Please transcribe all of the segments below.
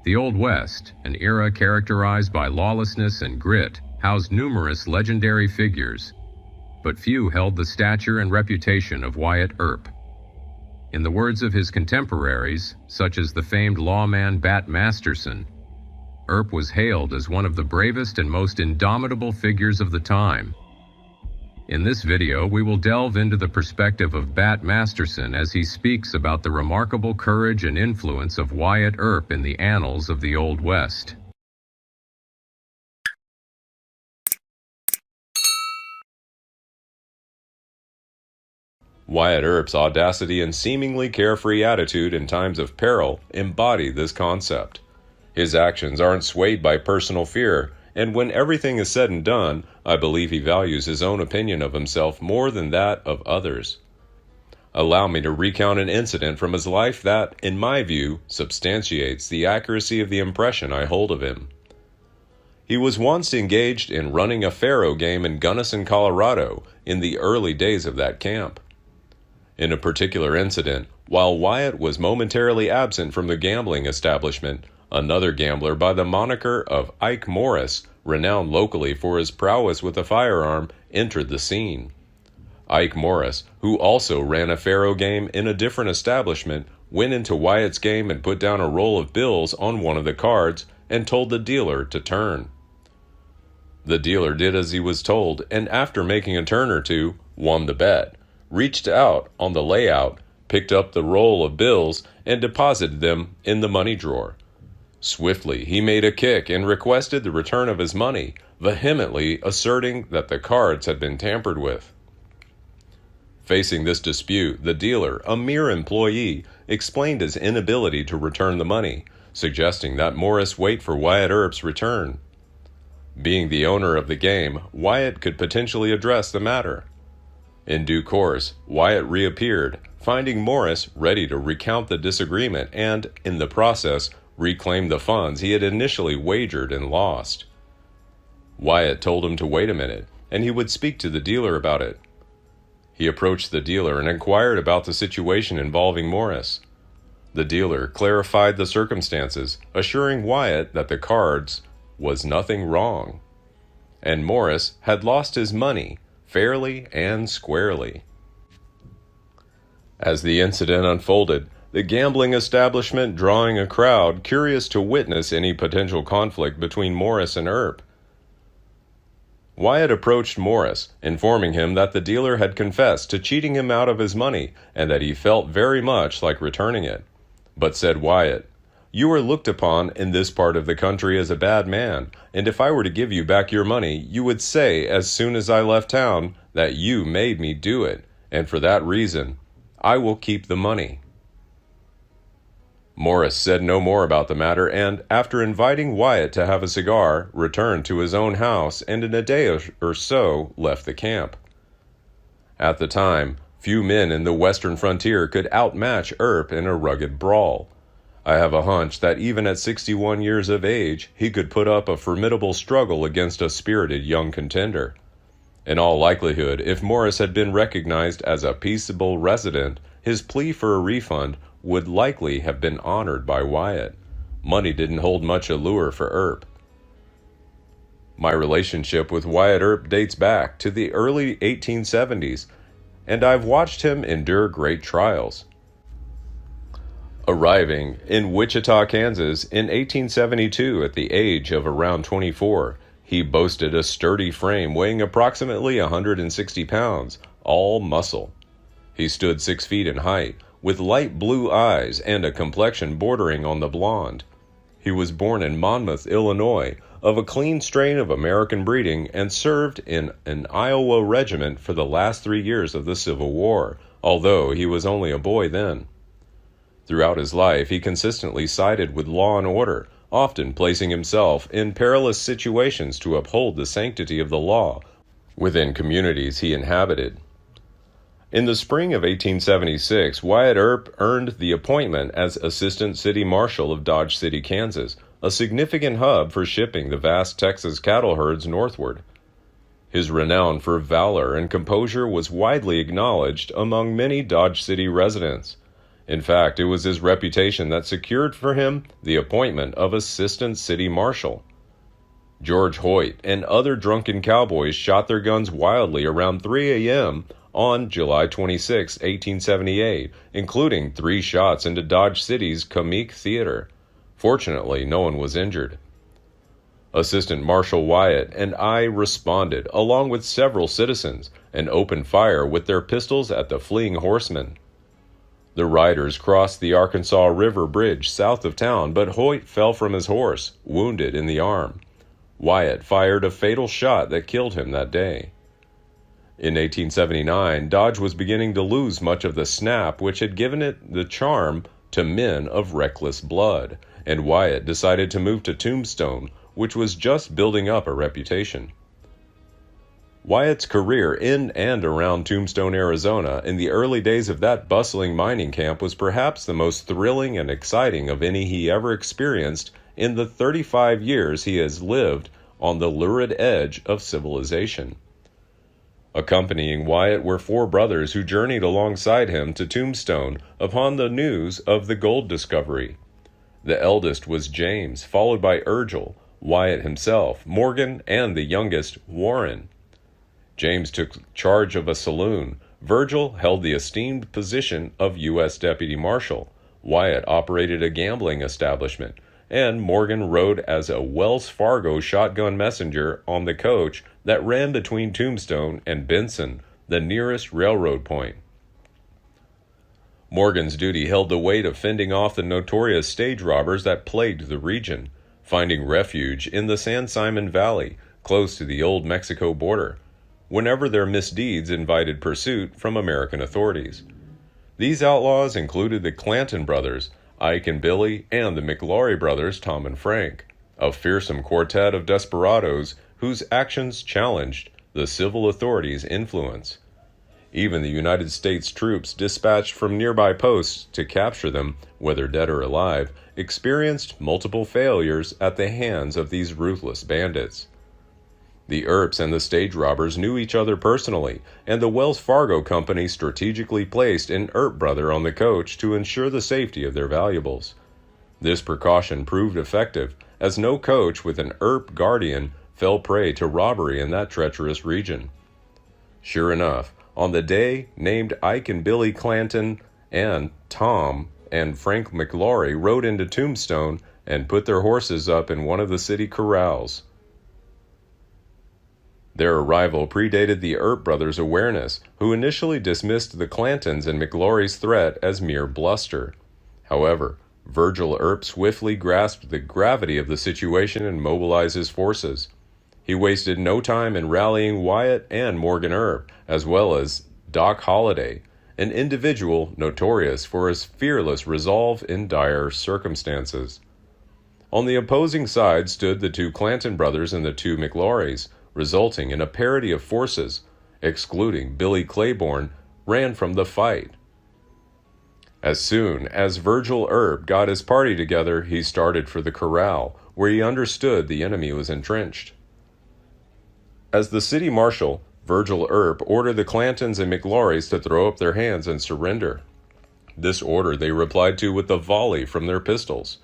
The Old West, an era characterized by lawlessness and grit, housed numerous legendary figures, but few held the stature and reputation of Wyatt Earp. In the words of his contemporaries, such as the famed lawman Bat Masterson, Earp was hailed as one of the bravest and most indomitable figures of the time. In this video, we will delve into the perspective of Bat Masterson as he speaks about the remarkable courage and influence of Wyatt Earp in the annals of the Old West. Wyatt Earp's audacity and seemingly carefree attitude in times of peril embody this concept. His actions aren't swayed by personal fear, and when everything is said and done, I believe he values his own opinion of himself more than that of others. Allow me to recount an incident from his life that, in my view, substantiates the accuracy of the impression I hold of him. He was once engaged in running a faro game in Gunnison, Colorado, in the early days of that camp. In a particular incident, while Wyatt was momentarily absent from the gambling establishment, another gambler by the moniker of Ike Morris, renowned locally for his prowess with a firearm, entered the scene. Ike Morris, who also ran a faro game in a different establishment, went into Wyatt's game and put down a roll of bills on one of the cards and told the dealer to turn. The dealer did as he was told, and after making a turn or two, won the bet, reached out on the layout, picked up the roll of bills, and deposited them in the money drawer. Swiftly, he made a kick and requested the return of his money, vehemently asserting that the cards had been tampered with. Facing this dispute, the dealer, a mere employee, explained his inability to return the money, suggesting that Morris wait for Wyatt Earp's return. Being the owner of the game, Wyatt could potentially address the matter. In due course, Wyatt reappeared, finding Morris ready to recount the disagreement and, in the process, reclaim the funds he had initially wagered and lost. Wyatt told him to wait a minute, and he would speak to the dealer about it. He approached the dealer and inquired about the situation involving Morris. The dealer clarified the circumstances, assuring Wyatt that the cards was nothing wrong, and Morris had lost his money fairly and squarely. As the incident unfolded, the gambling establishment drawing a crowd curious to witness any potential conflict between Morris and Earp. Wyatt approached Morris, informing him that the dealer had confessed to cheating him out of his money and that he felt very much like returning it. But said Wyatt, "You are looked upon in this part of the country as a bad man, and if I were to give you back your money, you would say as soon as I left town that you made me do it, and for that reason, I will keep the money." Morris said no more about the matter and, after inviting Wyatt to have a cigar, returned to his own house and in a day or so left the camp. At the time, few men in the western frontier could outmatch Earp in a rugged brawl. I have a hunch that even at 61 years of age, he could put up a formidable struggle against a spirited young contender. In all likelihood, if Morris had been recognized as a peaceable resident, his plea for a refund would likely have been honored by Wyatt. Money didn't hold much allure for Earp. My relationship with Wyatt Earp dates back to the early 1870s, and I've watched him endure great trials. Arriving in Wichita, Kansas in 1872 at the age of around 24, he boasted a sturdy frame weighing approximately 160 pounds, all muscle. He stood 6 feet in height, with light blue eyes and a complexion bordering on the blonde. He was born in Monmouth, Illinois, of a clean strain of American breeding, and served in an Iowa regiment for the last 3 years of the Civil War, although he was only a boy then. Throughout his life, he consistently sided with law and order, often placing himself in perilous situations to uphold the sanctity of the law within communities he inhabited. In the spring of 1876, Wyatt Earp earned the appointment as Assistant City Marshal of Dodge City, Kansas, a significant hub for shipping the vast Texas cattle herds northward. His renown for valor and composure was widely acknowledged among many Dodge City residents. In fact, it was his reputation that secured for him the appointment of assistant city marshal. George Hoyt and other drunken cowboys shot their guns wildly around 3 a.m. on July 26, 1878, including 3 shots into Dodge City's Comique Theater. Fortunately, no one was injured. Assistant Marshal Wyatt and I responded, along with several citizens, and opened fire with their pistols at the fleeing horsemen. The riders crossed the Arkansas River Bridge south of town, but Hoyt fell from his horse, wounded in the arm. Wyatt fired a fatal shot that killed him that day. In 1879, Dodge was beginning to lose much of the snap which had given it the charm to men of reckless blood, and Wyatt decided to move to Tombstone, which was just building up a reputation. Wyatt's career in and around Tombstone, Arizona, in the early days of that bustling mining camp was perhaps the most thrilling and exciting of any he ever experienced in the 35 years he has lived on the lurid edge of civilization. Accompanying Wyatt were 4 brothers who journeyed alongside him to Tombstone upon the news of the gold discovery. The eldest was James, followed by Urgel, Wyatt himself, Morgan, and the youngest, Warren. James took charge of a saloon. Virgil held the esteemed position of U.S. Deputy Marshal. Wyatt operated a gambling establishment, and Morgan rode as a Wells Fargo shotgun messenger on the coach that ran between Tombstone and Benson, the nearest railroad point. Morgan's duty held the weight of fending off the notorious stage robbers that plagued the region, finding refuge in the San Simon Valley, close to the old Mexico border, whenever their misdeeds invited pursuit from American authorities. These outlaws included the Clanton brothers, Ike and Billy, and the McLaury brothers, Tom and Frank, a fearsome quartet of desperados whose actions challenged the civil authorities' influence. Even the United States troops dispatched from nearby posts to capture them, whether dead or alive, experienced multiple failures at the hands of these ruthless bandits. The Earps and the stage robbers knew each other personally, and the Wells Fargo company strategically placed an Earp brother on the coach to ensure the safety of their valuables. This precaution proved effective, as no coach with an Earp guardian fell prey to robbery in that treacherous region. Sure enough, on the day named Ike and Billy Clanton and Tom and Frank McLaury rode into Tombstone and put their horses up in one of the city corrals. Their arrival predated the Earp brothers' awareness, who initially dismissed the Clantons and McLaury's threat as mere bluster. However, Virgil Earp swiftly grasped the gravity of the situation and mobilized his forces. He wasted no time in rallying Wyatt and Morgan Earp, as well as Doc Holliday, an individual notorious for his fearless resolve in dire circumstances. On the opposing side stood the 2 Clanton brothers and the 2 McLaurys, resulting in a parity of forces, excluding Billy Claiborne, ran from the fight. As soon as Virgil Earp got his party together, he started for the corral, where he understood the enemy was entrenched. As the city marshal, Virgil Earp ordered the Clantons and McLaurys to throw up their hands and surrender. This order they replied to with a volley from their pistols.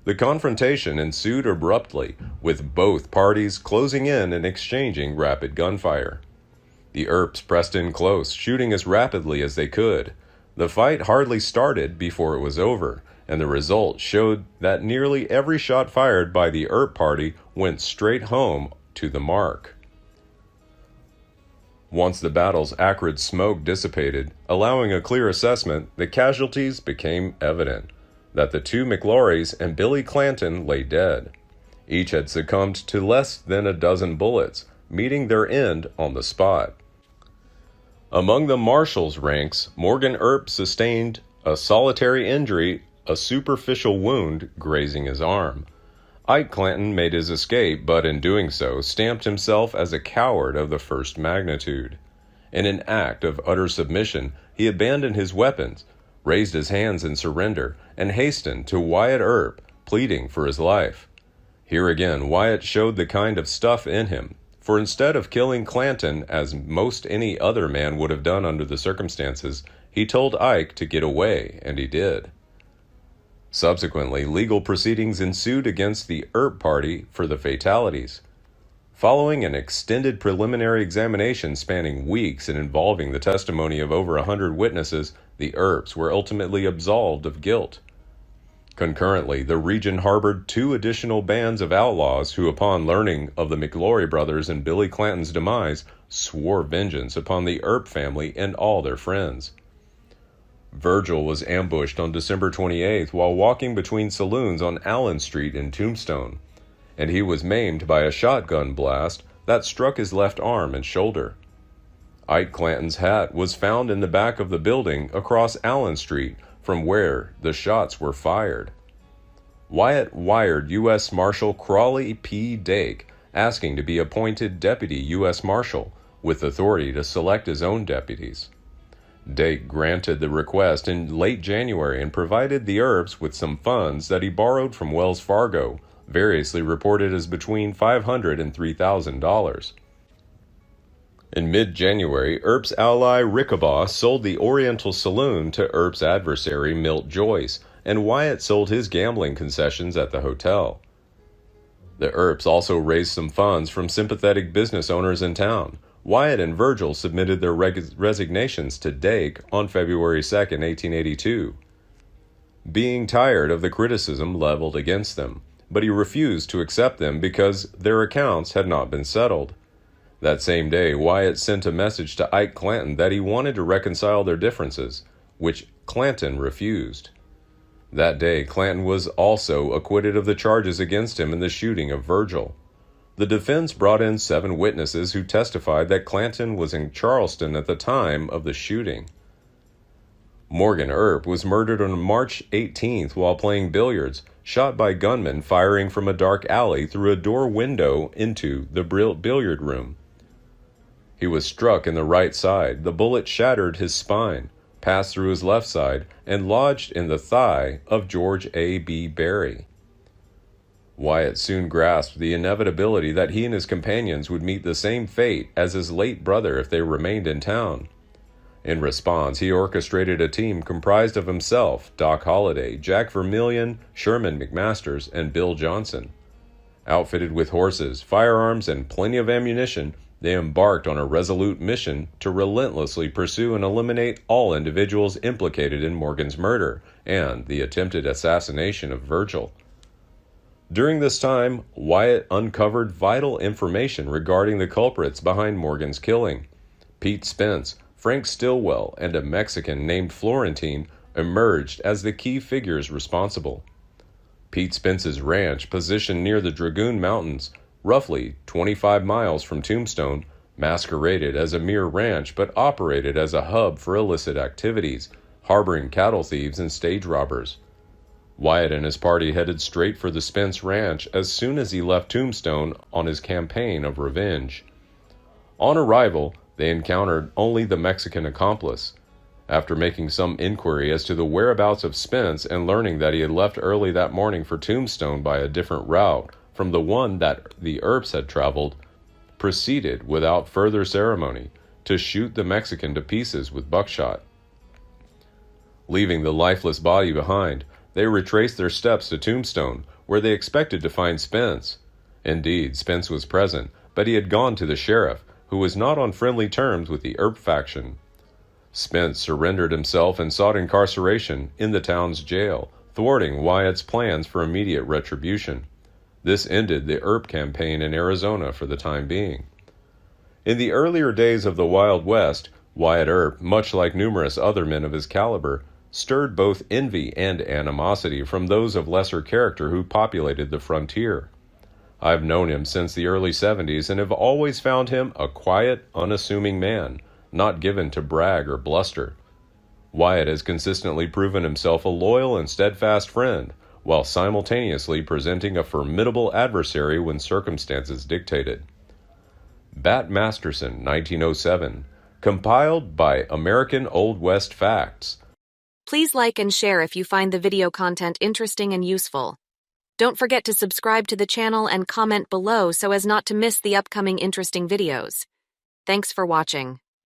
The confrontation ensued abruptly, with both parties closing in and exchanging rapid gunfire. The Earps pressed in close, shooting as rapidly as they could. The fight hardly started before it was over, and the result showed that nearly every shot fired by the Earp party went straight home to the mark. Once the battle's acrid smoke dissipated, allowing a clear assessment, the casualties became evident. That the 2 McLaurys and Billy Clanton lay dead. Each had succumbed to less than a dozen bullets, meeting their end on the spot. Among the marshal's ranks, Morgan Earp sustained a solitary injury, a superficial wound grazing his arm. Ike Clanton made his escape, but in doing so, stamped himself as a coward of the first magnitude. In an act of utter submission, he abandoned his weapons, raised his hands in surrender, and hastened to Wyatt Earp, pleading for his life. Here again, Wyatt showed the kind of stuff in him, for instead of killing Clanton as most any other man would have done under the circumstances, he told Ike to get away, and he did. Subsequently, legal proceedings ensued against the Earp party for the fatalities. Following an extended preliminary examination spanning weeks and involving the testimony of over 100 witnesses, the Earps were ultimately absolved of guilt. Concurrently, the region harbored 2 additional bands of outlaws who, upon learning of the McLaury brothers and Billy Clanton's demise, swore vengeance upon the Earp family and all their friends. Virgil was ambushed on December 28th while walking between saloons on Allen Street in Tombstone, and he was maimed by a shotgun blast that struck his left arm and shoulder. Ike Clanton's hat was found in the back of the building across Allen Street from where the shots were fired. Wyatt wired U.S. Marshal Crawley P. Dake asking to be appointed Deputy U.S. Marshal with authority to select his own deputies. Dake granted the request in late January and provided the Earps with some funds that he borrowed from Wells Fargo, variously reported as between $500 and $3,000. In mid-January, Earp's ally Rickabaugh sold the Oriental Saloon to Earp's adversary Milt Joyce, and Wyatt sold his gambling concessions at the hotel. The Earps also raised some funds from sympathetic business owners in town. Wyatt and Virgil submitted their resignations to Dake on February 2, 1882, being tired of the criticism leveled against them, but he refused to accept them because their accounts had not been settled. That same day, Wyatt sent a message to Ike Clanton that he wanted to reconcile their differences, which Clanton refused. That day, Clanton was also acquitted of the charges against him in the shooting of Virgil. The defense brought in 7 witnesses who testified that Clanton was in Charleston at the time of the shooting. Morgan Earp was murdered on March 18th while playing billiards, shot by gunmen firing from a dark alley through a door window into the billiard room. He was struck in the right side. The bullet shattered his spine, passed through his left side, and lodged in the thigh of George A. B. Berry. Wyatt soon grasped the inevitability that he and his companions would meet the same fate as his late brother if they remained in town. In response, he orchestrated a team comprised of himself, Doc Holliday, Jack Vermillion, Sherman McMasters, and Bill Johnson. Outfitted with horses, firearms, and plenty of ammunition, they embarked on a resolute mission to relentlessly pursue and eliminate all individuals implicated in Morgan's murder and the attempted assassination of Virgil. During this time, Wyatt uncovered vital information regarding the culprits behind Morgan's killing. Pete Spence, Frank Stillwell, and a Mexican named Florentine emerged as the key figures responsible. Pete Spence's ranch, positioned near the Dragoon Mountains, roughly 25 miles from Tombstone, masqueraded as a mere ranch but operated as a hub for illicit activities, harboring cattle thieves and stage robbers. Wyatt and his party headed straight for the Spence Ranch as soon as he left Tombstone on his campaign of revenge. On arrival, they encountered only the Mexican accomplice. After making some inquiry as to the whereabouts of Spence and learning that he had left early that morning for Tombstone by a different route from the one that the Earps had traveled, proceeded without further ceremony to shoot the Mexican to pieces with buckshot. Leaving the lifeless body behind, they retraced their steps to Tombstone, where they expected to find Spence. Indeed, Spence was present, but he had gone to the sheriff, who was not on friendly terms with the Earp faction. Spence surrendered himself and sought incarceration in the town's jail, thwarting Wyatt's plans for immediate retribution. This ended the Earp campaign in Arizona for the time being. In the earlier days of the Wild West, Wyatt Earp, much like numerous other men of his caliber, stirred both envy and animosity from those of lesser character who populated the frontier. I've known him since the early 70s and have always found him a quiet, unassuming man, not given to brag or bluster. Wyatt has consistently proven himself a loyal and steadfast friend, while simultaneously presenting a formidable adversary when circumstances dictated. Bat Masterson, 1907. Compiled by American Old West Facts. Please like and share if you find the video content interesting and useful. Don't forget to subscribe to the channel and comment below so as not to miss the upcoming interesting videos. Thanks for watching.